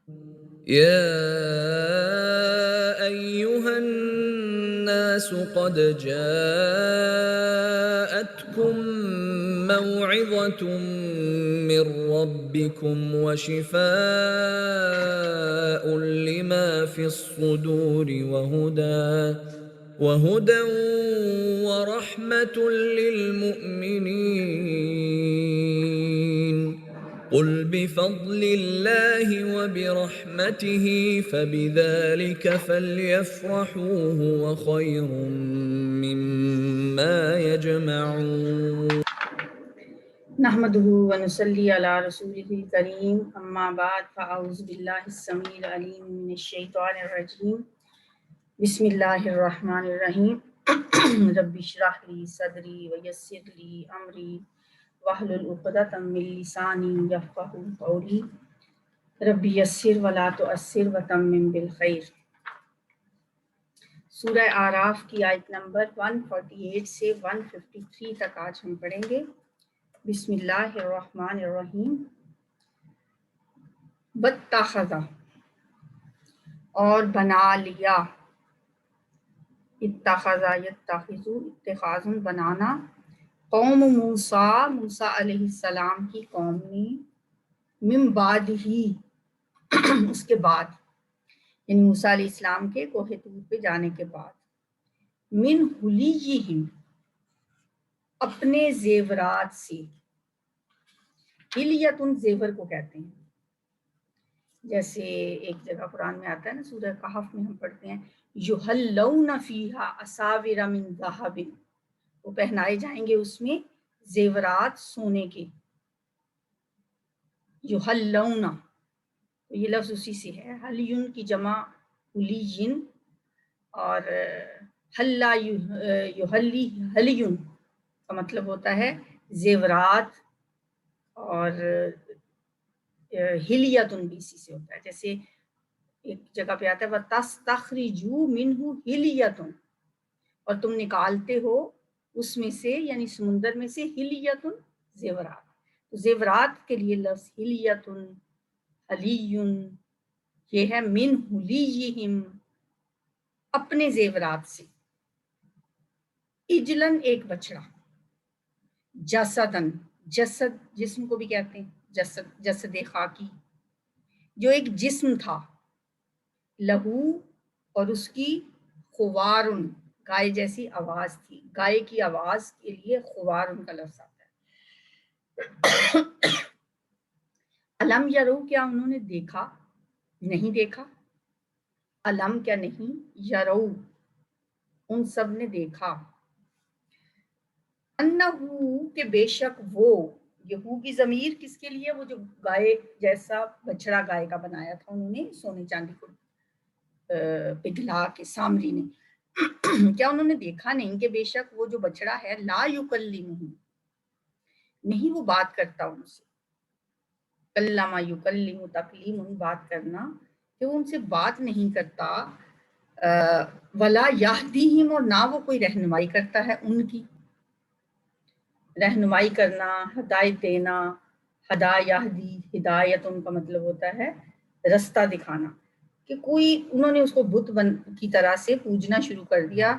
يا أيها الناس قد جاءتكم موعظة من ربكم وشفاء لما في الصدور وهدى ورحمة للمؤمنين. قل بفضل الله وبرحمته فبذلك فليفرحوا هو خير مما يجمعون. نحمده ونصلي على رسوله الكريم اما بعد فاعوذ بالله السميع العليم من الشيطان الرجيم بسم الله الرحمن الرحيم رب اشرح لي صدري ويسر لي امري واحلل عقدة من لساني يفقهوا قولي رب يسر ولا تعسر وتمم بالخير۔ سورہ اعراف کی آیت نمبر 148 سے 153 تک آج ہم پڑھیں گے۔ بسم اللہ الرحمن الرحیم۔ واتخذا اور بنا لیا، اتخذا یتخذو اتخاذن بنانا، قوم موسیٰ موسیٰ علیہ السلام کی قوم نے، من بعد ہی اس کے بعد، یعنی موسیٰ علیہ السلام کے کوہ طور پہ جانے کے بعد، من حلیہم اپنے زیورات سے، حلیتن زیور کو کہتے ہیں، جیسے ایک جگہ قرآن میں آتا ہے نا، سورہ کہف میں ہم پڑھتے ہیں یحلون فیہا اساور من ذہب، وہ پہنائے جائیں گے اس میں زیورات سونے کے، یحلون، تو یہ لفظ اسی سے ہے، حلیون کی جمع حلیین، اور حلا یحلی حلیون کا مطلب ہوتا ہے زیورات، اور حلیتن بھی اسی سے ہوتا ہے، جیسے ایک جگہ پہ آتا ہے وَتَسْتَخْرِجُوا مِنْهُ حِلْيَةٌ، اور تم نکالتے ہو اس میں سے، یعنی سمندر میں سے، حلیتن زیورات، تو زیورات کے لیے لفظ حلیتن، حلیون، یہ ہے من حلیہم اپنے زیورات سے، اجلن ایک بچڑا، جسدن جسد جسم کو بھی کہتے ہیں، جسد خاکی، جو ایک جسم تھا، لہو اور اس کی خوارن گائے جیسی آواز تھی، گائے کی آواز کے لیے خوارن کا لفظ آتا ہے۔ علم یرو کیا انہوں نے دیکھا، نہیں دیکھا، علم کیا نہیں، یرو ان سب نے دیکھا، انہو کہ بے شک وہ، یہو کی ضمیر کس کے لیے، وہ جو گائے جیسا بچڑا گائے کا بنایا تھا انہوں نے سونے چاندی کو پگھلا کے، سامری نے، کیا انہوں نے دیکھا نہیں کہ بے شک وہ جو بچڑا ہے، لا یکلمہم نہیں وہ بات کرتا ان سے، کلم یکلم تکلیم بات کرنا، کہ وہ ان سے بات نہیں کرتا، ولا یہدیہم اور نہ وہ کوئی رہنمائی کرتا ہے ان کی، رہنمائی کرنا، ہدایت دینا، ہدا یہدی ہدایت ان کا مطلب ہوتا ہے رستہ دکھانا، کہ کوئی انہوں نے اس کو بت کی طرح سے پوجنا شروع کر دیا،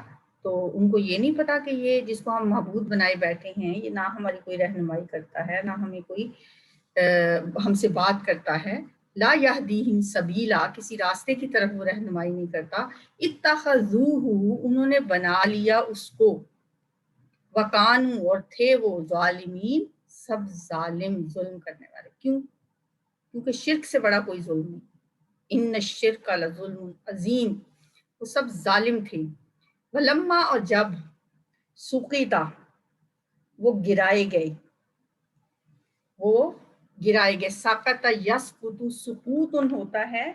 تو ان کو یہ نہیں پتا کہ یہ جس کو ہم معبود بنائے بیٹھے ہیں، یہ نہ ہماری کوئی رہنمائی کرتا ہے، نہ ہمیں کوئی ہم سے بات کرتا ہے، لا یہدیہم سبیلا کسی راستے کی طرف وہ رہنمائی نہیں کرتا، اتخذوہ انہوں نے بنا لیا اس کو، وکانو اور تھے وہ، ظالمین سب ظالم ظلم کرنے والے، کیوں؟ کیونکہ شرک سے بڑا کوئی ظلم نہیں، ان الشرک لظلم عظیم، وہ سب ظالم تھے، ولما اور جب، سقیتا وہ گرائے گئے، وہ گرائے گئے، سقط یسقط سقوط ہوتا ہے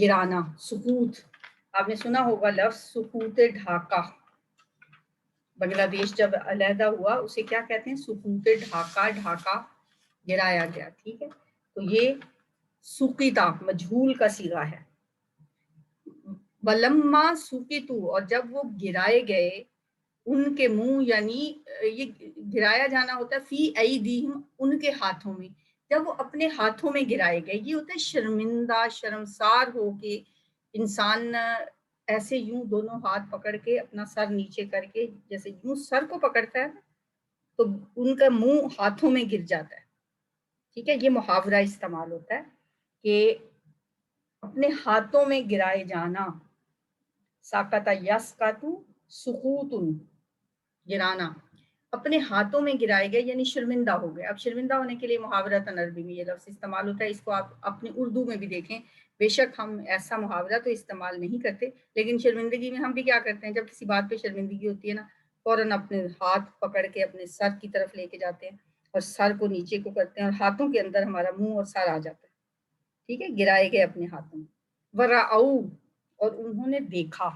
گرانا، سقوط، آپ نے سنا ہوگا لفظ سقوط ڈھاکہ، بنگلہ دیش جب علیحدہ ہوا اسے کیا کہتے ہیں، سقوط ڈھاکہ، ڈھاکہ گرایا گیا، ٹھیک ہے، تو یہ سقیتا مجہول کا صیغہ ہے، ولما سقیتو اور جب وہ گرائے گئے ان کے منہ، یعنی یہ گرایا جانا ہوتا ہے فی ایدیہم ان کے ہاتھوں میں، جب وہ اپنے ہاتھوں میں گرائے گئے. یہ ہوتا ہے شرمندہ شرمسار ہو کے انسان ایسے یوں دونوں ہاتھ پکڑ کے اپنا سر نیچے کر کے جیسے یوں سر کو پکڑتا ہے تو ان کا منہ ہاتھوں میں گر جاتا ہے. ٹھیک ہے, یہ محاورہ استعمال ہوتا ہے کہ اپنے ہاتھوں میں گرائے جانا. ساکتا یسکتو سقوطن, گرانا, اپنے ہاتھوں میں گرائے گئے یعنی شرمندہ ہو گئے. اب شرمندہ ہونے کے لیے محاورۃ عربی میں یہ لفظ استعمال ہوتا ہے. اس کو آپ اپنی اردو میں بھی دیکھیں, بے شک ہم ایسا محاورہ تو استعمال نہیں کرتے, لیکن شرمندگی میں ہم بھی کیا کرتے ہیں, جب کسی بات پہ شرمندگی ہوتی ہے نا, فوراً اپنے ہاتھ پکڑ کے اپنے سر کی طرف لے کے جاتے ہیں اور سر کو نیچے کو کرتے ہیں اور ہاتھوں کے اندر ہمارا منہ اور سر آ جاتا ہے. ٹھیک ہے, گرائے گئے اپنے ہاتھوں میں. ورعو, اور انہوں نے دیکھا,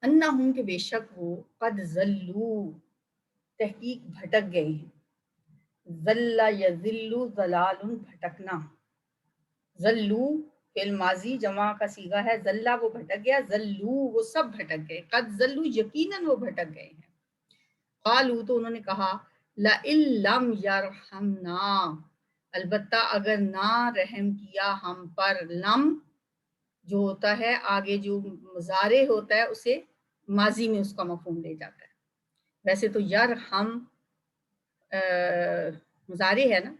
انہم, کہ بے شک وہ, قد ضلوا, تحقیق بھٹک گئے ہیں. ضل یضل ضلال, بھٹکنا. ضلوا فعل ماضی جمع کا صیغہ ہے, ضلع وہ بھٹک گیا, ضلوا وہ سب بھٹک گئے, قد ضلوا یقیناً وہ بھٹک گئے ہیں. قالوا تو انہوں نے کہا, لئن لم یرحمنا, البتہ اگر نہ رحم کیا ہم پر. لم جو ہوتا ہے آگے جو مضارع ہوتا ہے اسے ماضی میں اس کا مفہوم لے جاتا ہے. ویسے تو یرحم مضارع ہے نا,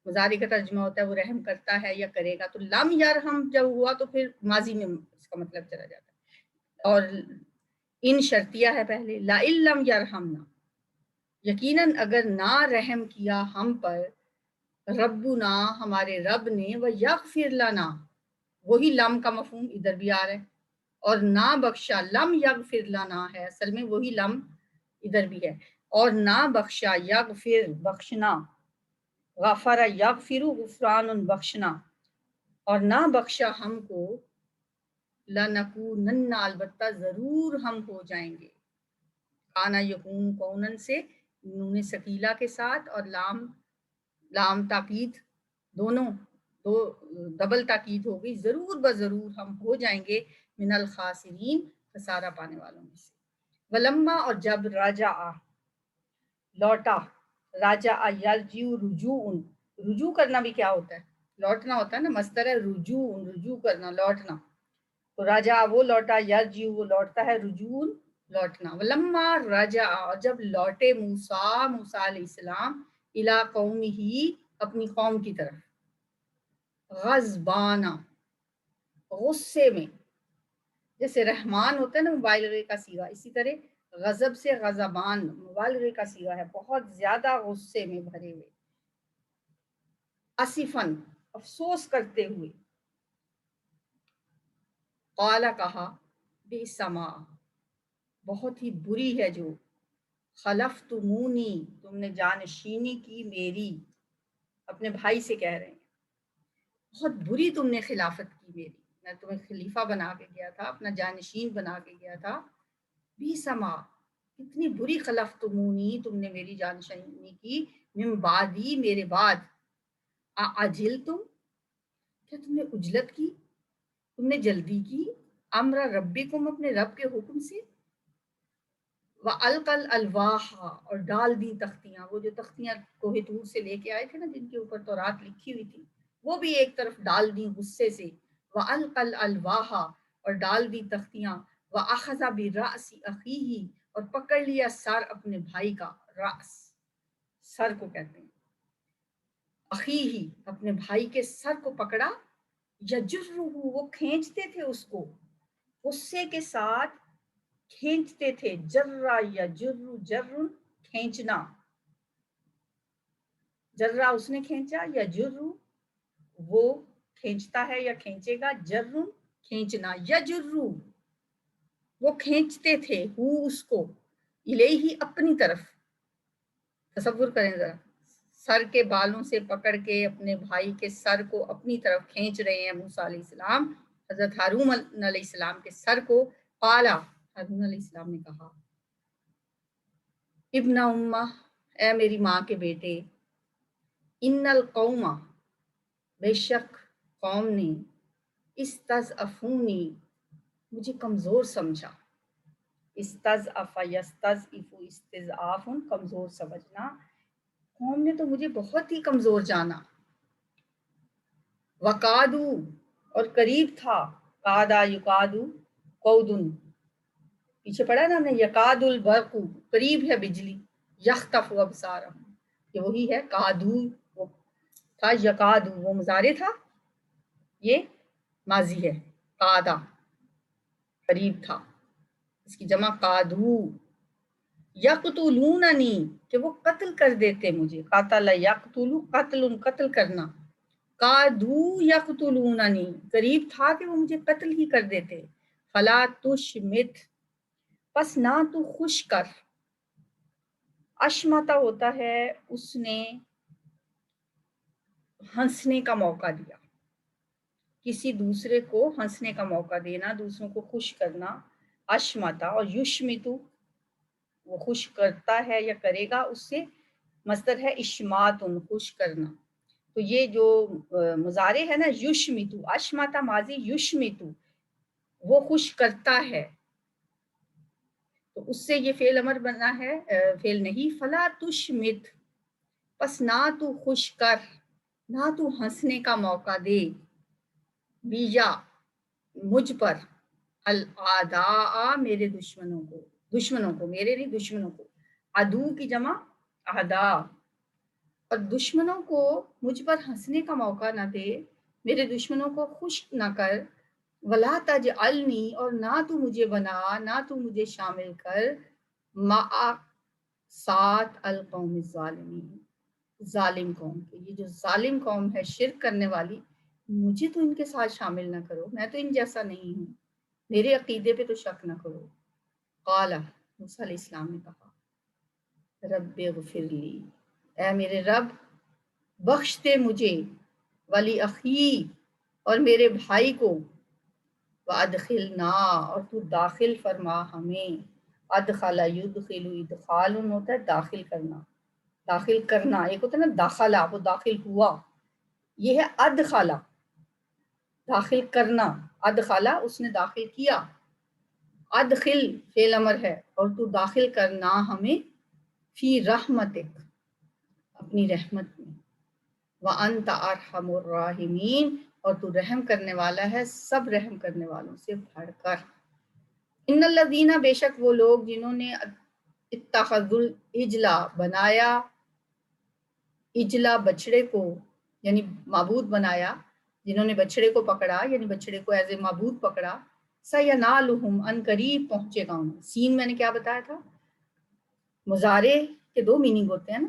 مضارع کا ترجمہ ہوتا ہے وہ رحم کرتا ہے یا کرے گا, تو لم یرحم جب ہوا تو پھر ماضی میں اس کا مطلب چلا جاتا ہے. اور ان شرطیہ ہے پہلے, لئن لم یرحمنا, یقیناً اگر نہ رحم کیا ہم پر, ربنا ہمارے رب نے, ویغفر لنا, وہی لم کا مفہوم ادھر بھی آ رہا ہے, اور نہ بخشا, لم یغفر لنا ہے اصل میں, وہی لم ادھر بھی ہے, اور نہ بخشا, یغفر بخشنا, غفر یغفر غفران بخشنا, اور نہ بخشا ہم کو, لنکونن البتہ ضرور ہم ہو جائیں گے. کانا یکون کونن سے نون ثقیلہ کے ساتھ اور لام تاکید دونوں دو ڈبل تاکید ہو گئی, ضرور بضرور ہم ہو جائیں گے من الخاسرین, خسارہ پانے والوں میں سے. ولما, اور جب, راجع لوٹا, راجع یرجع رجوع, رجوع کرنا بھی کیا ہوتا ہے, لوٹنا ہوتا ہے نا, مصدر ہے رجوع, رجوع کرنا, لوٹنا. تو راجع وہ لوٹا, یرجع وہ لوٹتا ہے, رجوع لوٹنا. ولما راجع, اور جب لوٹے موسیٰ, موسیٰ علیہ السلام, الی قومہ, اپنی قوم کی طرف, غضبانہ, غصے میں, جیسے رحمان ہوتا ہے نا مبالغے کا صیغہ, اسی طرح غضب سے غضبان مبالغے کا صیغہ ہے, بہت زیادہ غصے میں بھرے ہوئے. اسفن, افسوس کرتے ہوئے. قال, کہا, بئس ما, بہت ہی بری ہے جو, خلفتمونی, تم نے جانشینی کی میری, اپنے بھائی سے کہہ رہے ہیں, بہت بری تم نے خلافت کی میری, میں تمہیں خلیفہ بنا کے گیا تھا, اپنا جانشین بنا کے گیا تھا. بئس ما, کتنی بری, خلفتمونی, تم نے میری جانشینی کی, من بعدی, میرے بعد. اعجلتم, کیا تم نے عجلت کی, تم نے جلدی کی, امر ربکم, اپنے رب کے حکم سے. وَأَلْقَى الْأَلْوَاحَ, اور ڈال دی تختیاں, وہ جو تختیاں کوہ طور سے لے کے آئے تھے نا جن کے اوپر تورات لکھی ہوئی تھی, وہ بھی ایک طرف ڈال دی غصے سے. وَأَلْقَى الْأَلْوَاحَ, اور ڈال دی تختیاں. وَأَخَذَ بِرَأْسِ أَخِيهِ, اور پکڑ لیا سر اپنے بھائی کا, رأس سر کو کہتے ہیں, اخیہ, اپنے بھائی کے سر کو پکڑا. یجرہ, وہ کھینچتے تھے اس کو, غصے کے ساتھ کھینچتے تھے. جرہ یجر, جر کھینچنا, جرہ اس نے کھینچا, یجر وہ کھینچتا ہے یا کھینچے گا, جر کھینچنا. یجر وہ کھینچتے تھے, اس کو, الیہ اپنی طرف. تصور کریں ذرا, سر کے بالوں سے پکڑ کے اپنے بھائی کے سر کو اپنی طرف کھینچ رہے ہیں موسیٰ علیہ السلام, حضرت ہارون علیہ السلام کے سر کو. قالا, ہارون علیہ السلام نے کہا, ابن امہ, اے میری ماں کے بیٹے, ان القوم, بے شک قوم نے, استضعفونی, مجھے کمزور سمجھا. استضعف یستضعف, استضعاف کمزور سمجھنا. قوم نے تو مجھے بہت ہی کمزور جانا. وقادو اور قریب تھا، قادا یقادو قودن، پیچھے پڑھا نا یقاد البرق قریب ہے بجلی، یخطف ابصارہم، یہ وہی ہے قادو وہ تھا، یقادو وہ مضارع تھا، یہ ماضی ہے، قادا قریب تھا، اس کی جمع قادو. یقتلوننی کہ وہ قتل کر دیتے مجھے، قاتل یقتل قتل قتل کرنا، قادو یقتلوننی قریب تھا کہ وہ مجھے قتل ہی کر دیتے. فلا تشمت پس نہ تو خوش کر، اشمتا ہوتا ہے اس نے ہنسنے کا موقع دیا، کسی دوسرے کو ہنسنے کا موقع دینا، دوسروں کو خوش کرنا، اشمتا. اور یشمتو وہ خوش کرتا ہے یا کرے گا، اس سے مصدر ہے اشماتن خوش کرنا. تو یہ جو مضارع ہے نا یشمتو، اشمتا ماضی، یشمتو وہ خوش کرتا ہے، تو اس سے یہ فعل امر بنا ہے، فعل نہیں. فلا تشمت پس نہ تو خوش کر، نہ تو ہنسنے کا موقع دے، بیجا مجھ پر، الاعداء میرے دشمنوں کو، دشمنوں کو میرے نہیں دشمنوں کو، عدو کی جمع اعداء، اور دشمنوں کو مجھ پر ہنسنے کا موقع نہ دے، میرے دشمنوں کو خوش نہ کر. ولا تجعلنی اور نہ تو مجھے بنا، نہ تو مجھے شامل کر، مع ساتھ القوم الظالمین ظالم قوم کے. یہ جو ظالم قوم ہے شرک کرنے والی، مجھے تو ان کے ساتھ شامل نہ کرو، میں تو ان جیسا نہیں ہوں، میرے عقیدے پہ تو شک نہ کرو. قال موسیٰ علیہ السلام نے کہا رب اغفر لی اے میرے رب بخش دے مجھے، ولی اخی اور میرے بھائی کو، وادخلنا اور تو داخل فرما ہمیں. ادخل یدخل ادخال ہوتا ہے داخل کرنا، داخل کرنا، ایک ہوتا ہے نا داخلہ وہ داخل ہوا، یہ ہے ادخلہ داخل کرنا، ادخلہ اس نے داخل کیا، ادخل فعل امر ہے، اور تو داخل کرنا ہمیں فی رحمتک اپنی رحمت میں، وانت ارحم الراحمین اور تو رحم کرنے والا ہے سب رحم کرنے والوں سے بڑھ کر. ان الذین بے شک وہ لوگ جنہوں نے اتخذوا العجلا بنایا، اجلا بچڑے کو یعنی معبود بنایا، جنہوں نے بچڑے کو پکڑا یعنی بچڑے کو ایز اے معبود پکڑا، سینالہم ان قریب پہنچے گا انہیں. سین میں نے کیا بتایا تھا، مضارع کے دو میننگ ہوتے ہیں نا،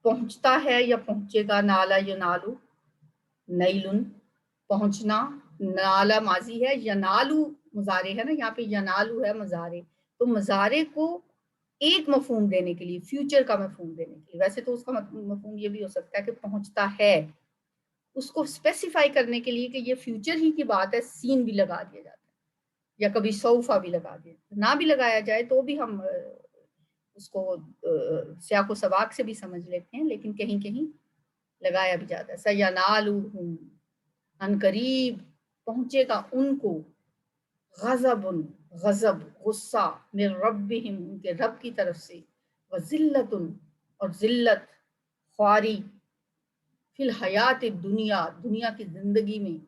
پہنچتا ہے یا پہنچے گا، نالا ینالو نیلن پہنچنا، نالا ماضی ہے، ینالو مضارع ہے نا، یہاں پہ ینالو ہے مضارع. تو مضارع کو ایک مفہوم دینے کے لیے، فیوچر کا مفہوم دینے کے لیے، ویسے تو اس کا مفہوم یہ بھی ہو سکتا ہے کہ پہنچتا ہے، اس کو اسپیسیفائی کرنے کے لیے کہ یہ فیوچر ہی کی بات ہے، سین بھی لگا دیا جاتا ہے، یا کبھی سوفا بھی لگا دیا، نہ بھی لگایا جائے تو بھی ہم اس کو سیاق و سباق سے بھی سمجھ لیتے ہیں، لیکن کہیں کہیں لگایا بھی جاتا ہے. سینالہم ان قریب پہنچے گا ان کو، غضب غضب غصہ، من ربہم ان کے رب کی طرف سے، وذلت اور ذلت خواری، فی الحیات الدنیا دنیا کی زندگی میں،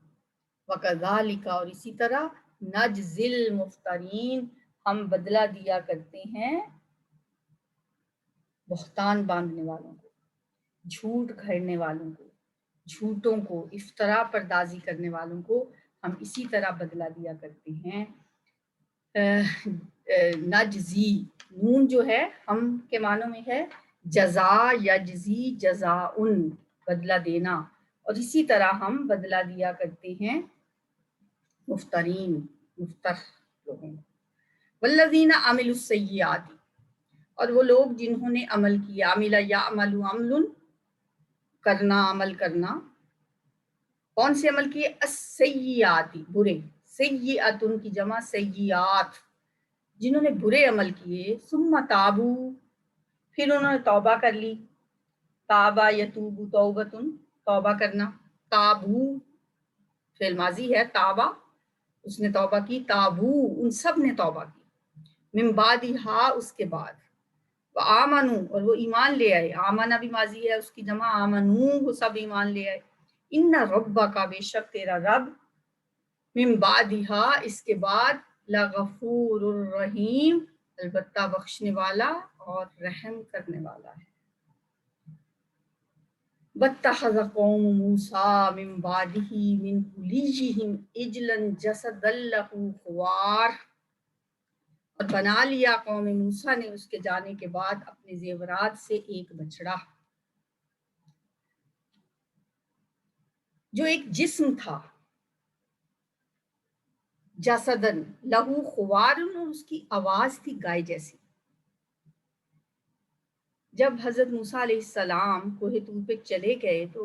وکذالک اور اسی طرح، نجزی المفترین ہم بدلہ دیا کرتے ہیں بہتان باندھنے والوں کو، جھوٹ گھڑنے والوں کو، جھوٹوں کو افترا پردازی کرنے والوں کو ہم اسی طرح بدلہ دیا کرتے ہیں. نجزی نون جو ہے ہم کے معنوں میں ہے جزا، یجزی جزاؤن بدلہ دینا، اور اسی طرح ہم بدلہ دیا کرتے ہیں مفترین مفتر لوگوں. والذین عملوا السیئات اور وہ لوگ جنہوں نے عمل کیا، عمل یعمل عمل کرنا عمل کرنا، کون سے عمل کیے، السیئات برے، سیئاتن کی جمع سیئات، جنہوں نے برے عمل کیے، ثم تابو پھر انہوں نے توبہ کر لی، تابا یتوب توبتن توبہ کرنا، تابو فعل ماضی ہے، تابا اس نے توبہ کی، تابو ان سب نے توبہ کی، من بعدہا اس کے بعد، آمنو، اور وہ ایمان لے آئے. آمنہ بھی ماضی ہے، اس کی جمع آمنو، وہ سب ایمان لے آئے. ان ربک، بے شک تیرا رب، من بعدہا، اس کے بعد، لغفور الرحیم، البتہ بخشنے والا اور رحم کرنے والا ہے. واتخذ قوم موسیٰ من بعدہ من حلیہم عجلا جسدا لہ خوار، اور بنا لیا قوم موسیٰ نے اس کے جانے کے بعد اپنے زیورات سے ایک بچڑا جو ایک جسم تھا، جسدن لہو خوار، اور اس کی آواز تھی گائے جیسی. جب حضرت موسیٰ علیہ السلام کوہ طور پہ چلے گئے تو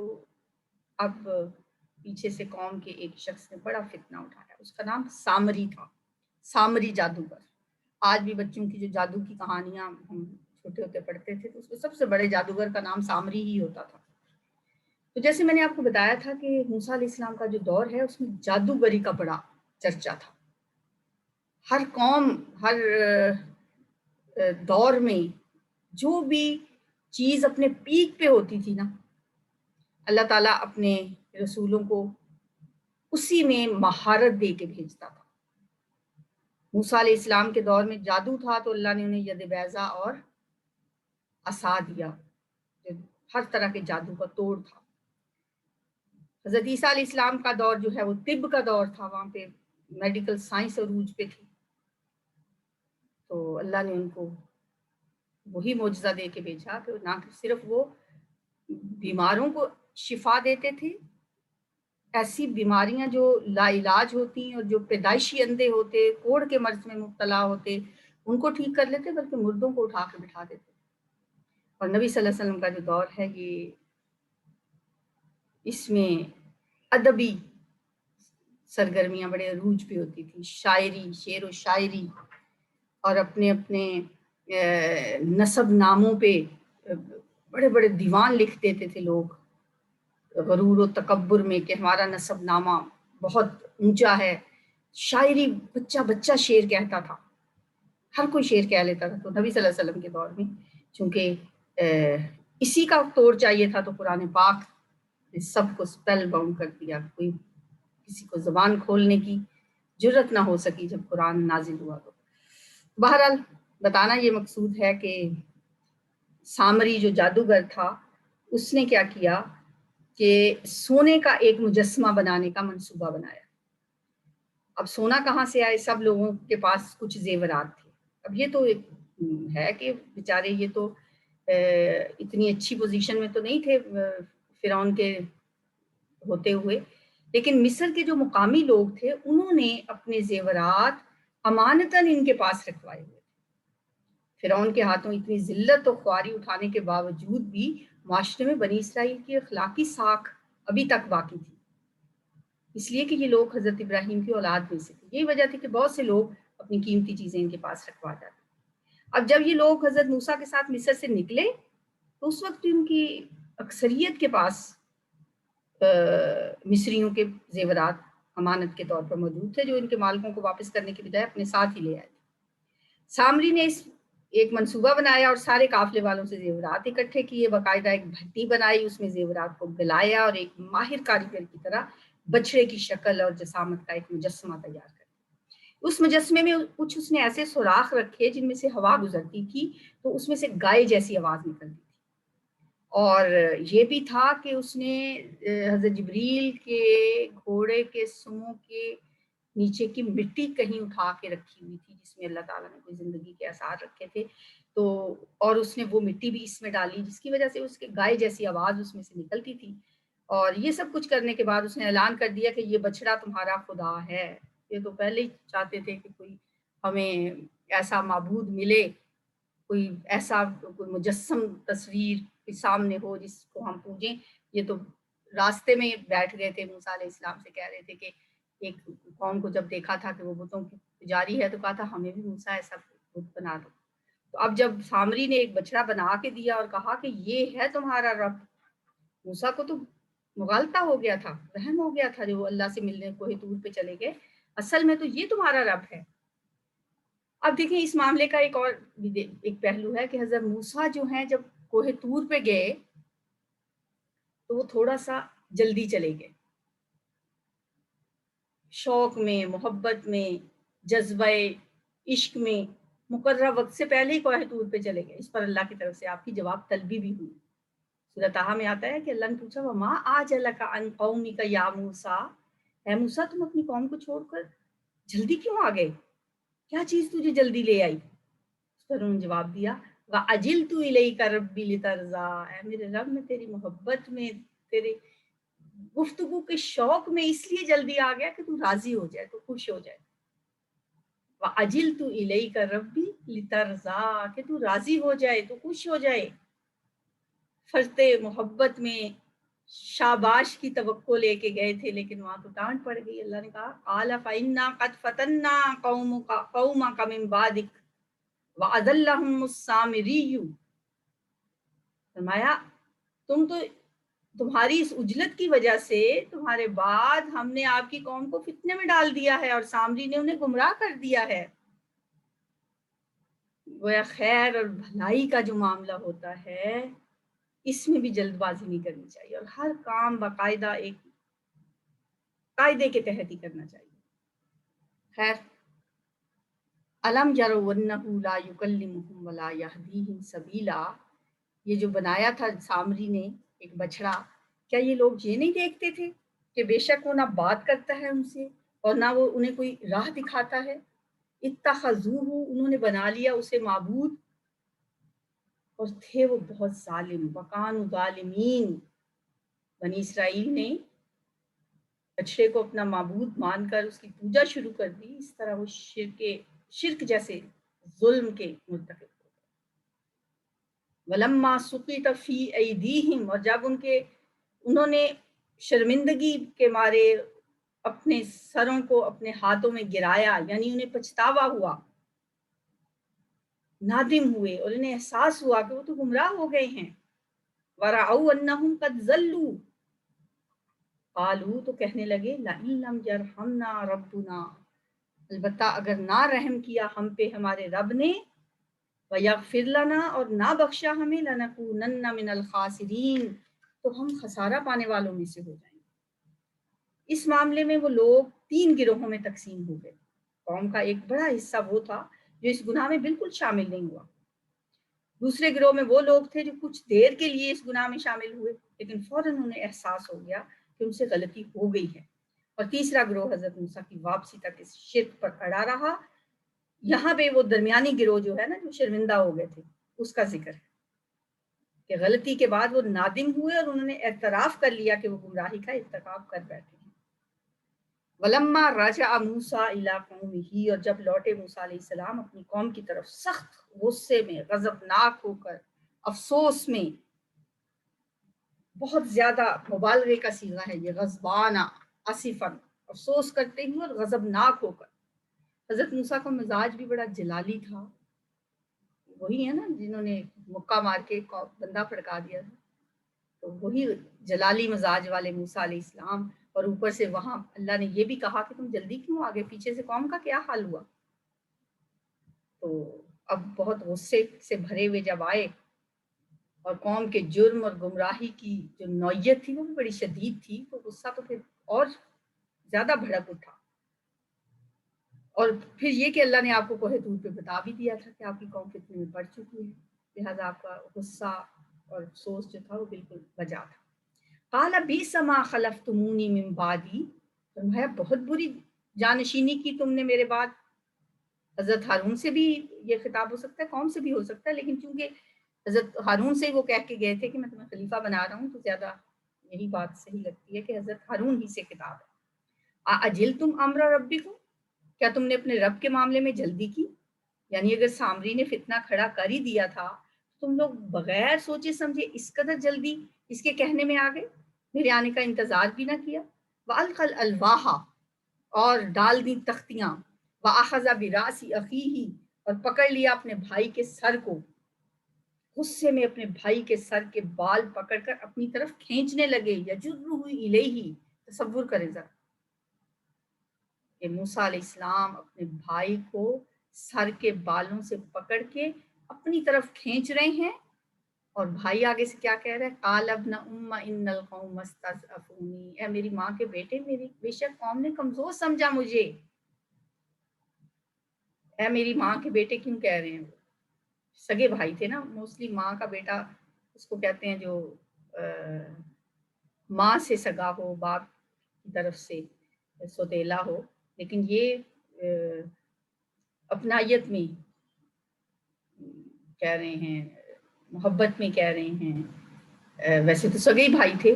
اب پیچھے سے قوم کے ایک شخص نے بڑا فتنہ اٹھایا. اس کا نام سامری تھا، سامری جادوگر. آج بھی بچوں کی جو جادو کی کہانیاں ہم چھوٹے ہوتے پڑھتے تھے تو اس میں سب سے بڑے جادوگر کا نام سامری ہی ہوتا تھا. تو جیسے میں نے آپ کو بتایا تھا کہ موسیٰ علیہ السلام کا جو دور ہے اس میں جادوگری کا بڑا چرچا تھا. ہر قوم، ہر دور میں جو بھی چیز اپنے پیک پہ ہوتی تھی نا، اللہ تعالیٰ اپنے رسولوں کو اسی میں مہارت دے کے بھیجتا تھا. موسیٰ علیہ السلام کے دور میں جادو تھا تو اللہ نے انہیں ید بیضا اور عصا دیا جو ہر طرح کے جادو کا توڑ تھا. حضرت عیسیٰ علیہ السلام کا دور جو ہے وہ طب کا دور تھا، وہاں پہ میڈیکل سائنس عروج پہ تھی. تو اللہ نے ان کو وہی معجزہ دے کے بھیجا کہ نہ صرف وہ بیماروں کو شفا دیتے تھے، ایسی بیماریاں جو لا علاج ہوتی ہیں اور جو پیدائشی اندھے ہوتے، کوڑ کے مرض میں مبتلا ہوتے، ان کو ٹھیک کر لیتے، بلکہ مردوں کو اٹھا کے بٹھا دیتے. اور نبی صلی اللہ علیہ وسلم کا جو دور ہے یہ، اس میں ادبی سرگرمیاں بڑے عروج پہ ہوتی تھی، شاعری، شعر و شاعری، اور اپنے اپنے نسب ناموں پہ بڑے بڑے دیوان لکھ دیتے تھے لوگ، غرور و تکبر میں کہ ہمارا نسب نامہ بہت اونچا ہے. شاعری، بچہ بچہ شعر کہتا تھا، ہر کوئی شعر کہہ لیتا تھا. تو نبی صلی اللہ علیہ وسلم کے دور میں چونکہ اسی کا توڑ چاہیے تھا تو قرآن پاک نے سب کو سپیل باؤنڈ کر دیا. کوئی کسی کو زبان کھولنے کی جرت نہ ہو سکی جب قرآن نازل ہوا. تو بہرحال بتانا یہ مقصود ہے کہ سامری جو جادوگر تھا اس نے کیا کیا کہ سونے کا ایک مجسمہ بنانے کا منصوبہ بنایا. اب سونا کہاں سے آئے؟ سب لوگوں کے پاس کچھ زیورات تھے. اب یہ تو ہے کہ بیچارے یہ تو اتنی اچھی پوزیشن میں تو نہیں تھے فرعون کے ہوتے ہوئے، لیکن مصر کے جو مقامی لوگ تھے انہوں نے اپنے زیورات امانتاً ان کے پاس رکھوائے ہوئے. فرعون کے ہاتھوں اتنی ذلت و خواری اٹھانے کے باوجود بھی معاشرے میں بنی اسرائیل کی اخلاقی ساکھ ابھی تک باقی تھی، اس لیے کہ یہ لوگ حضرت ابراہیم کی اولاد میں سے تھے. یہی وجہ تھی کہ بہت سے لوگ اپنی قیمتی چیزیں ان کے پاس رکھوا جاتے. اب جب یہ لوگ حضرت موسیٰ کے ساتھ مصر سے نکلے تو اس وقت ان کی اکثریت کے پاس مصریوں کے زیورات امانت کے طور پر موجود تھے جو ان کے مالکوں کو واپس کرنے کے بجائے اپنے ساتھ ہی لے آئے تھے. سامری نے اس ایک منصوبہ بنایا اور سارے قافلے والوں سے زیورات اکٹھے کیے، باقاعدہ ایک بھٹی بنائی، اس میں زیورات کو گلایا اور ایک ماہر کاریگر کی طرح بچڑے کی شکل اور جسامت کا ایک مجسمہ تیار کر. اس مجسمے میں کچھ اس نے ایسے سوراخ رکھے جن میں سے ہوا گزرتی تھی تو اس میں سے گائے جیسی آواز نکلتی تھی. اور یہ بھی تھا کہ اس نے حضرت جبریل کے گھوڑے کے سموں کے نیچے کی مٹی کہیں اٹھا کے رکھی ہوئی تھی جس میں اللہ تعالیٰ نے کوئی زندگی کے آثار رکھے تھے. تو اور اس نے وہ مٹی بھی اس میں ڈالی جس کی وجہ سے اس کے گائے جیسی آواز اس میں سے نکلتی تھی. اور یہ سب کچھ کرنے کے بعد اس نے اعلان کر دیا کہ یہ بچڑا تمہارا خدا ہے. یہ تو پہلے ہی چاہتے تھے کہ کوئی ہمیں ایسا معبود ملے، کوئی ایسا کوئی مجسم تصویر سامنے ہو جس کو ہم پوجیں. یہ تو راستے میں بیٹھ گئے تھے، موسیٰ علیہ السلام سے کہہ رہے تھے کہ ایک قوم کو جب دیکھا تھا کہ وہ بتوں کی پجاری ہے تو کہا تھا ہمیں بھی موسیٰ ایسا بت بنا دو. تو اب جب سامری نے ایک بچڑا بنا کے دیا اور کہا کہ یہ ہے تمہارا رب، موسیٰ کو تو مغالطہ ہو گیا تھا، وہم ہو گیا تھا جو اللہ سے ملنے کوہ طور پہ چلے گئے. اصل میں تو یہ تمہارا رب ہے. اب دیکھیں اس معاملے کا ایک اور ایک پہلو ہے کہ حضرت موسیٰ جو ہیں جب کوہ طور پہ گئے تو وہ تھوڑا سا جلدی چلے گئے، شوق میں، محبت میں، جذبہ عشق میں مقررہ وقت سے پہلے ہی کوہ طور پہ چلے گئے۔ اس پر اللہ کی طرف سے آپ کی جواب طلبی بھی ہوئی۔ سورہ طٰہٰ میں آتا ہے کہ اللہ نے پوچھا وَمَا أَعْجَلَكَ عَنْ قَوْمِكَ يَا مُوسَىٰ، اے موسیٰ تم اپنی قوم کو چھوڑ کر جلدی کیوں آ گئے؟ کیا چیز تجھے جلدی لے آئی؟ اس پر انہوں نے جواب دیا وَعَجِلْتُ إِلَيْكَ رَبِّ لِتَرْضَىٰ، اے میرے رب میں تیری محبت میں، تیرے گفتگو کے شوق میں اس لیے جلدی آ گیا کہ تو راضی ہو جائے، تو خوش ہو جائے۔ وَعَجِلْتُ إِلَيْكَ رَبِّ لِتَرْضَىٰ، کہ تو راضی ہو جائے، تو خوش ہو جائے۔ فرط محبت میں شاباش کی توقع لے کے گئے تھے، لیکن وہاں تو ڈانٹ پڑ گئی۔ اللہ نے کہا قَالَ فَإِنَّا قَدْ فَتَنَّا قَوْمَكَ مِن بَعْدِكَ وَأَضَلَّهُمُ السَّامِرِيُّ، فرمایا تمہاری اس عجلت کی وجہ سے تمہارے بعد ہم نے آپ کی قوم کو فتنے میں ڈال دیا ہے، اور سامری نے انہیں گمراہ کر دیا ہے۔ گویا خیر اور بھلائی کا جو معاملہ ہوتا ہے اس میں بھی جلد بازی نہیں کرنی چاہیے، اور ہر کام باقاعدہ ایک قاعدے کے تحت ہی کرنا چاہیے۔ خیر، الم یروا انہ لا یکلمہم ولا یہدیہم سبیلا، یہ جو بنایا تھا سامری نے ایک بچڑا، کیا یہ لوگ یہ نہیں دیکھتے تھے کہ بے شک وہ نہ بات کرتا ہے ان سے اور نہ وہ انہیں کوئی راہ دکھاتا ہے؟ اتخذوہ، انہوں نے بنا لیا اسے معبود، اور تھے وہ بہت ظالم، وکانوا ظالمین، بنی اسرائیل نے بچڑے کو اپنا معبود مان کر اس کی پوجا شروع کر دی۔ اس طرح وہ شرک جیسے ظلم کے مرتکب ہو گئے۔ وَلَمَّا سُقِطَ فِي أَيْدِيهِمْ، اور جب انہوں نے شرمندگی کے مارے اپنے سروں کو اپنے ہاتھوں میں گرایا، یعنی انہیں پچھتاوا ہوا، نادم ہوئے، اور انہیں احساس ہوا کہ وہ تو گمراہ ہو گئے ہیں۔ وَرَأَوْا أَنَّهُمْ قَدْ ضَلُّوا، قالو، تو کہنے لگے لَئِن لَّمْ يَرْحَمْنَا رَبُّنَا، البتہ اگر نہ رحم کیا ہم پہ ہمارے رب نے، وَيَغْفِرْ لَنَا، اور نہ بخشا ہمیں، لَنَكُونَنَّ مِنَ الْخَاسِرِينَ، تو ہم خسارہ پانے والوں میں سے ہو جائیں گے۔ اس معاملے میں وہ لوگ 3 گروہوں میں تقسیم ہو گئے۔ قوم کا ایک بڑا حصہ وہ تھا جو اس گناہ میں بالکل شامل نہیں ہوا۔ دوسرے گروہ میں وہ لوگ تھے جو کچھ دیر کے لیے اس گناہ میں شامل ہوئے، لیکن فوراً انہیں احساس ہو گیا کہ ان سے غلطی ہو گئی ہے۔ اور تیسرا گروہ حضرت موسیٰ کی واپسی تک اس شرک پر اڑا رہا۔ یہاں پہ وہ درمیانی گروہ جو ہے نا، جو شرمندہ ہو گئے تھے، اس کا ذکر ہے کہ غلطی کے بعد وہ نادم ہوئے اور انہوں نے اعتراف کر لیا کہ وہ گمراہی کا ارتکاب کر بیٹھے ہیں۔ وَلَمَّا رَجَعَ مُوسَىٰ إِلَىٰ قَوْمِهِ، اور جب لوٹے موسیٰ علیہ السلام اپنی قوم کی طرف سخت غصے میں، غضبناک ہو کر، افسوس میں، بہت زیادہ مبالغے کا صیغہ ہے یہ، غضبانہ، آصفاً، افسوس کرتے ہوئے اور غضبناک ہو کر۔ حضرت موسیٰ کا مزاج بھی بڑا جلالی تھا، وہی ہے نا جنہوں نے مکہ مار کے بندہ پھڑکا دیا تھا، تو وہی جلالی مزاج والے موسیٰ علیہ السلام، اور اوپر سے وہاں اللہ نے یہ بھی کہا کہ تم جلدی کیوں آگے، پیچھے سے قوم کا کیا حال ہوا؟ تو اب بہت غصے سے بھرے ہوئے جب آئے، اور قوم کے جرم اور گمراہی کی جو نوعیت تھی وہ بھی بڑی شدید تھی، تو غصہ تو پھر اور زیادہ بھڑک اٹھا۔ اور پھر یہ کہ اللہ نے آپ کو کوہ طور پہ بتا بھی دیا تھا کہ آپ کی قوم فتنے میں پڑ چکی ہے، لہٰذا آپ کا غصہ اور افسوس جو تھا وہ بالکل بجا تھا۔ قال بئس ما خلفتمونی من بعدی، فرمایا بہت بری جانشینی کی تم نے میرے بعد۔ حضرت ہارون سے بھی یہ خطاب ہو سکتا ہے، قوم سے بھی ہو سکتا ہے، لیکن چونکہ حضرت ہارون سے وہ کہہ کے گئے تھے کہ میں تمہیں خلیفہ بنا رہا ہوں، تو زیادہ یہی بات صحیح لگتی ہے کہ حضرت ہارون ہی سے خطاب ہے۔ اجلتم امر ربکم، کیا تم نے اپنے رب کے معاملے میں جلدی کی؟ یعنی اگر سامری نے فتنہ کھڑا کر ہی دیا تھا تو تم لوگ بغیر سوچے سمجھے اس قدر جلدی اس کے کہنے میں آ گئے، میرے آنے کا انتظار بھی نہ کیا۔ وَأَلْقَى الْأَلْوَاحَ، اور ڈال دی تختیاں، وَأَخَذَ بِرَأْسِ أَخِيهِ، اور پکڑ لیا اپنے بھائی کے سر کو، غصے میں اپنے بھائی کے سر کے بال پکڑ کر اپنی طرف کھینچنے لگے، یجرہ الیہ، تصور کریں ذرا کہ موسیٰ علیہ السلام اپنے بھائی کو سر کے بالوں سے پکڑ کے اپنی طرف کھینچ رہے ہیں، اور بھائی آگے سے کیا کہہ رہا ہے، قال ابن ام ان القوم استضعفونی، اے میری ماں کے بیٹے، میری بے شک قوم نے کمزور سمجھا مجھے۔ اے میری ماں کے بیٹے کیوں کہہ رہے ہیں؟ وہ سگے بھائی تھے نا، موسٹلی ماں کا بیٹا اس کو کہتے ہیں جو ماں سے سگا ہو، باپ کی طرف سے سوتیلا ہو، لیکن یہ اپنائیت میں کہہ رہے ہیں، محبت میں کہہ رہے ہیں، ویسے تو سگے بھائی تھے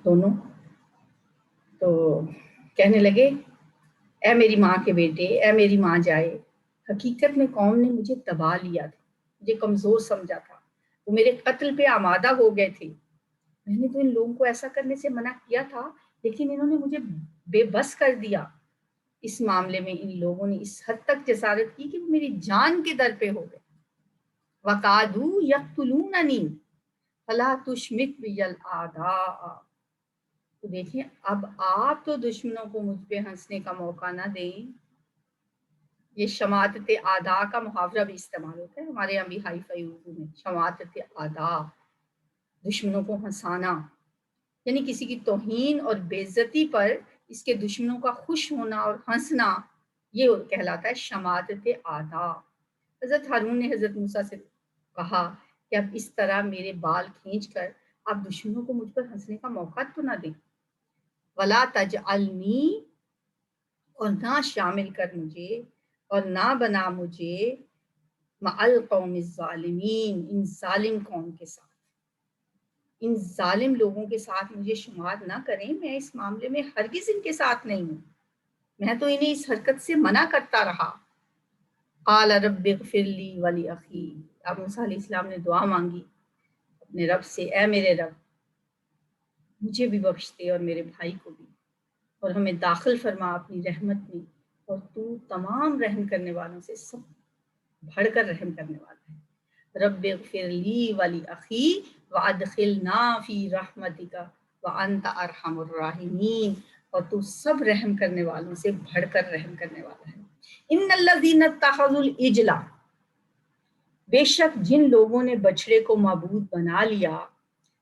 دونوں۔ تو کہنے لگے اے میری ماں کے بیٹے، اے میری ماں جائے، حقیقت میں قوم نے مجھے دبا لیا تھا، مجھے کمزور سمجھا تھا، وہ میرے قتل پہ آمادہ ہو گئے تھے۔ میں نے تو ان لوگوں کو ایسا کرنے سے منع کیا تھا، لیکن انہوں نے مجھے بے بس کر دیا۔ اس معاملے میں ان لوگوں نے اس حد تک جسارت کی کہ وہ میری جان کے در پہ ہو گئے۔ وَقَعَدُوا يَقْتُلُونَنِي فَلَا تُشْمِتْ بِيَ الْأَعْدَاءَ۔ تو دیکھیں اب آپ تو دشمنوں کو مجھ پہ ہنسنے کا موقع نہ دیں۔ یہ شماتت اعداء کا محاورہ بھی استعمال ہوتا ہے ہمارے یہاں بھی ہائی فائی اردو میں، شماتت اعداء، دشمنوں کو ہنسانا، یعنی کسی کی توہین اور بے عزتی پر اس کے دشمنوں کا خوش ہونا اور ہنسنا، یہ کہلاتا ہے شماتت اعداء۔ حضرت ہارون نے حضرت موسیٰ سے کہا کہ اب اس طرح میرے بال کھینچ کر آپ دشمنوں کو مجھ پر ہنسنے کا موقع تو نہ دیں۔ وَلَا تَجْعَلْنِی، اور نہ شامل کر مجھے اور نہ بنا مجھے مع القوم الظالمین، ان ظالم قوم کے ساتھ، ان ظالم لوگوں کے ساتھ مجھے شمار نہ کریں، میں اس معاملے میں ہرگز ان کے ساتھ نہیں ہوں، میں تو انہیں اس حرکت سے منع کرتا رہا۔ قال رب اغفر لی ولی اب موسیٰ علیہ السلام نے دعا مانگی اپنے رب سے، اے میرے رب مجھے بھی بخش دے اور میرے بھائی کو بھی، اور ہمیں داخل فرما اپنی رحمت میں، اور تو تمام رحم کرنے والوں سے سب بڑھ کر رحم کرنے والا ہے۔ رب اغفر لی ولی اخی وادخلنا فی رحمتک وانت ارحم الراحمین، اور تو سب رحم کرنے والوں سے بڑھ کر رحم کرنے والا ہے۔ ان الذین اتخذوا العجل، بے شک جن لوگوں نے بچڑے کو معبود بنا لیا،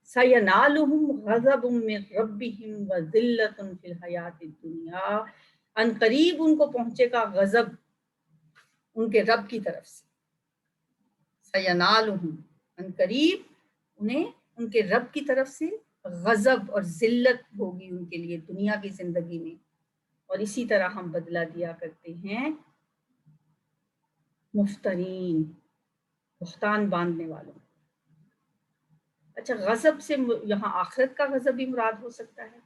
سینالہم غضب من ربہم وذلۃ فی الحیاۃ الدنیا، ان قریب ان کو پہنچے گا غضب ان کے رب کی طرف سے، سینالہم، ان قریب انہیں ان کے رب کی طرف سے غضب اور ذلت ہوگی ان کے لیے دنیا کی زندگی میں، اور اسی طرح ہم بدلہ دیا کرتے ہیں مفترین، بہتان باندھنے والوں۔ اچھا، غضب سے یہاں آخرت کا غضب بھی مراد ہو سکتا ہے،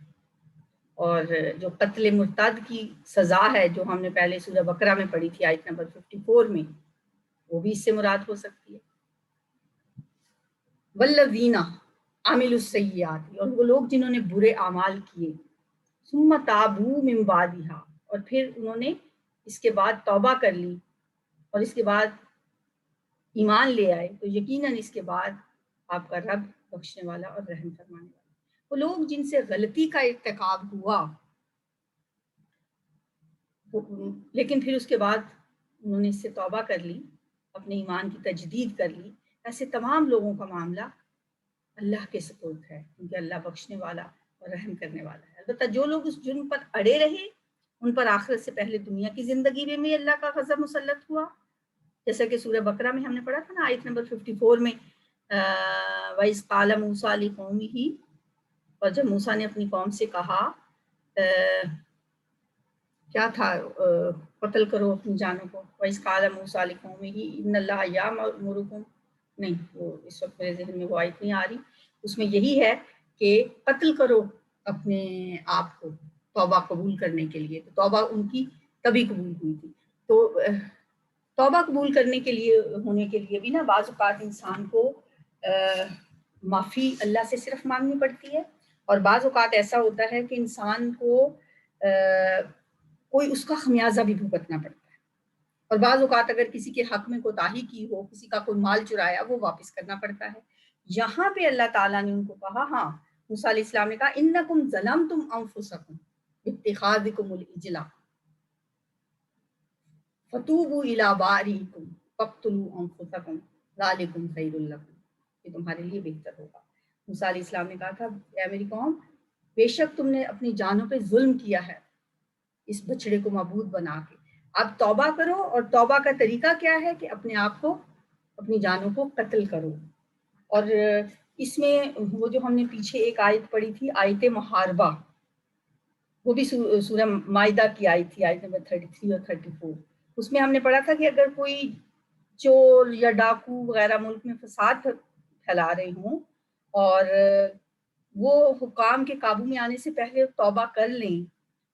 اور جو قتل مرتد کی سزا ہے جو ہم نے پہلے سورہ بقرہ میں پڑھی تھی آیت نمبر 54 میں، وہ بھی اس سے مراد ہو سکتی ہے۔ والذین عملوا السیئات، اور وہ لوگ جنہوں نے برے اعمال کیے، ثم تابوا من بعدها، اور پھر انہوں نے اس کے بعد توبہ کر لی اور اس کے بعد ایمان لے آئے، تو یقیناً اس کے بعد آپ کا رب بخشنے والا اور رحم فرمانے والا۔ وہ لوگ جن سے غلطی کا ارتکاب ہوا لیکن پھر اس کے بعد انہوں نے اس سے توبہ کر لی، اپنے ایمان کی تجدید کر لی، ایسے تمام لوگوں کا معاملہ اللہ کے سپرد ہے، کیونکہ اللہ بخشنے والا اور رحم کرنے والا ہے۔ البتہ جو لوگ اس جرم پر اڑے رہے، ان پر آخرت سے پہلے دنیا کی زندگی میں بھی اللہ کا غضب مسلط ہوا، جیسا کہ سورہ بقرہ میں ہم نے پڑھا تھا نا آیت نمبر 54 میں، وَإِذْ قَالَ مُوسَىٰ لِقَوْمِهِ، اور جب موسیٰ نے اپنی قوم سے کہا، کیا تھا، قتل کرو اپنی جانوں کو، وَإِذْ قَالَ مُوسَىٰ لِقَوْمِهِ إِنَّ اللَّهَ يَأْمُرُكُمْ، نہیں وہ اس وقت میرے ذہن میں وہ آیت نہیں آ رہی، اس میں یہی ہے کہ قتل کرو اپنے آپ کو توبہ قبول کرنے کے لیے، تو توبہ ان کی تبھی قبول ہوئی تھی۔ تو توبہ قبول کرنے کے لیے ہونے کے لیے بھی نا بعض اوقات انسان کو معافی اللہ سے صرف مانگنی پڑتی ہے، اور بعض اوقات ایسا ہوتا ہے کہ انسان کو کوئی اس کا خمیازہ بھی بھگتنا پڑتا ہے، اور بعض اوقات اگر کسی کے حق میں کوتاہی کی ہو، کسی کا کوئی مال چرایا، وہ واپس کرنا پڑتا ہے۔ یہاں پہ اللہ تعالیٰ نے ان کو کہا، ہاں موسیٰ علیہ السلام نے کہا انکم ظلمتم انفسکم باتخاذکم العجل، فتوبوا الی بارئکم فاقتلوا انفسکم ذالکم خیر لکم، یہ تمہارے لیے بہتر ہوگا۔ موسیٰ علیہ السلام نے کہا تھا اے میری قوم، بے شک تم نے اپنی جانوں پہ ظلم کیا ہے اس بچڑے کو معبود بنا کے، اب توبہ کرو۔ اور توبہ کا طریقہ کیا ہے کہ اپنے آپ کو، اپنی جانوں کو قتل کرو۔ اور اس میں وہ جو ہم نے پیچھے ایک آیت پڑھی تھی، آیت محاربہ، وہ بھی سورہ مائدہ کی آیت تھی، آیت نمبر 33 اور 34۔ اس میں ہم نے پڑھا تھا کہ اگر کوئی چور یا ڈاکو وغیرہ ملک میں فساد پھیلا رہے ہوں اور وہ حکام کے قابو میں آنے سے پہلے توبہ کر لیں،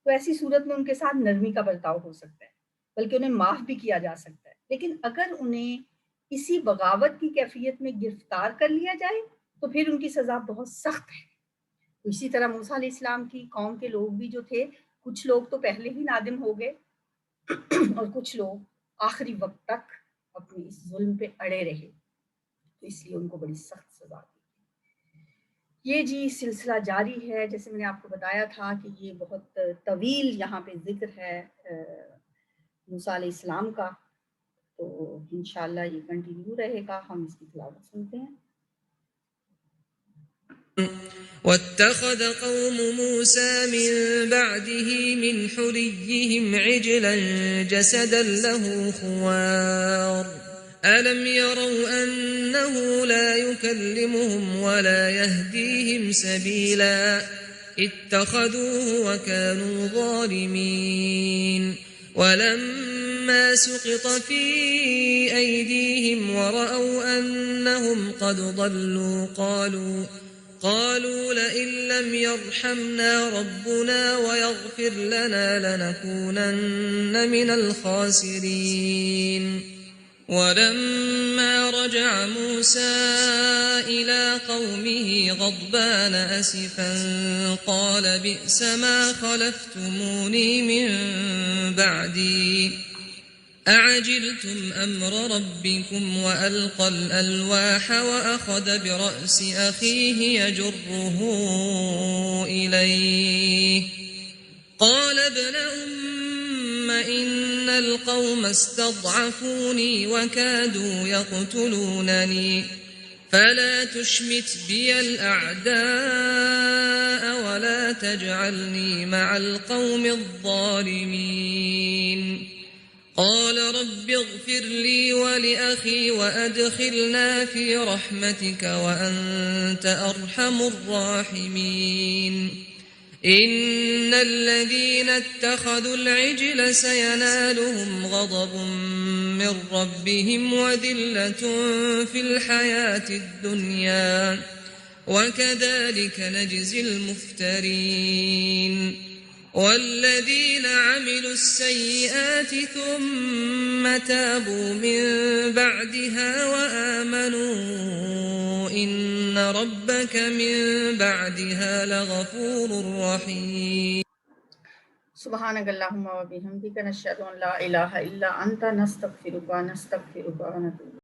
تو ایسی صورت میں ان کے ساتھ نرمی کا برتاؤ ہو سکتا ہے، بلکہ انہیں معاف بھی کیا جا سکتا ہے۔ لیکن اگر انہیں اسی بغاوت کی کیفیت میں گرفتار کر لیا جائے تو پھر ان کی سزا بہت سخت ہے۔ اسی طرح موسیٰ علیہ السلام کی قوم کے لوگ بھی جو تھے، کچھ لوگ تو پہلے ہی نادم ہو گئے اور کچھ لوگ آخری وقت تک اپنے اس ظلم پہ اڑے رہے، تو اس لیے ان کو بڑی سخت سزا دی۔ یہ جی سلسلہ جاری ہے، جیسے میں نے آپ کو بتایا تھا کہ یہ بہت طویل یہاں پہ ذکر ہے موسیٰ علیہ السلام کا، تو انشاءاللہ یہ کنٹینیو رہے گا۔ ہم اس کی تلاوت سنتے ہیں۔ واتخذ قوم موسى من بعده من حليهم عجلا جسدا له خوار ألم يروا أنه لا يكلمهم ولا يهديهم سبيلا اتخذوه وكانوا ظالمين ولما سقط في أيديهم ورأوا أنهم قد ضلوا قالوا لئن لم يرحمنا ربنا ويغفر لنا لنكونن من الخاسرين ولما رجع موسى إلى قومه غضبان أسفا قال بئس ما خلفتموني من بعدي أعجلتم أمر ربكم وألقى الألواح وأخذ برأس أخيه يجره إليه قال ابن أم إن القوم استضعفوني وكادوا يقتلونني فلا تشمت بي الأعداء ولا تجعلني مع القوم الظالمين قال رب اغفر لي ولأخي وأدخلنا في رحمتك وأنت أرحم الراحمين إن الذين اتخذوا العجل سينالهم غضب من ربهم وذلة في الحياة الدنيا وكذلك نجزي المفترين والذين عملوا السيئات ثم تابوا من بعدها وآمنوا إن ربك من بعدها لغفور رحيم سبحانك اللهم وبحمدك نشهد أن لا إله إلا أنت نستغفرك ونتوب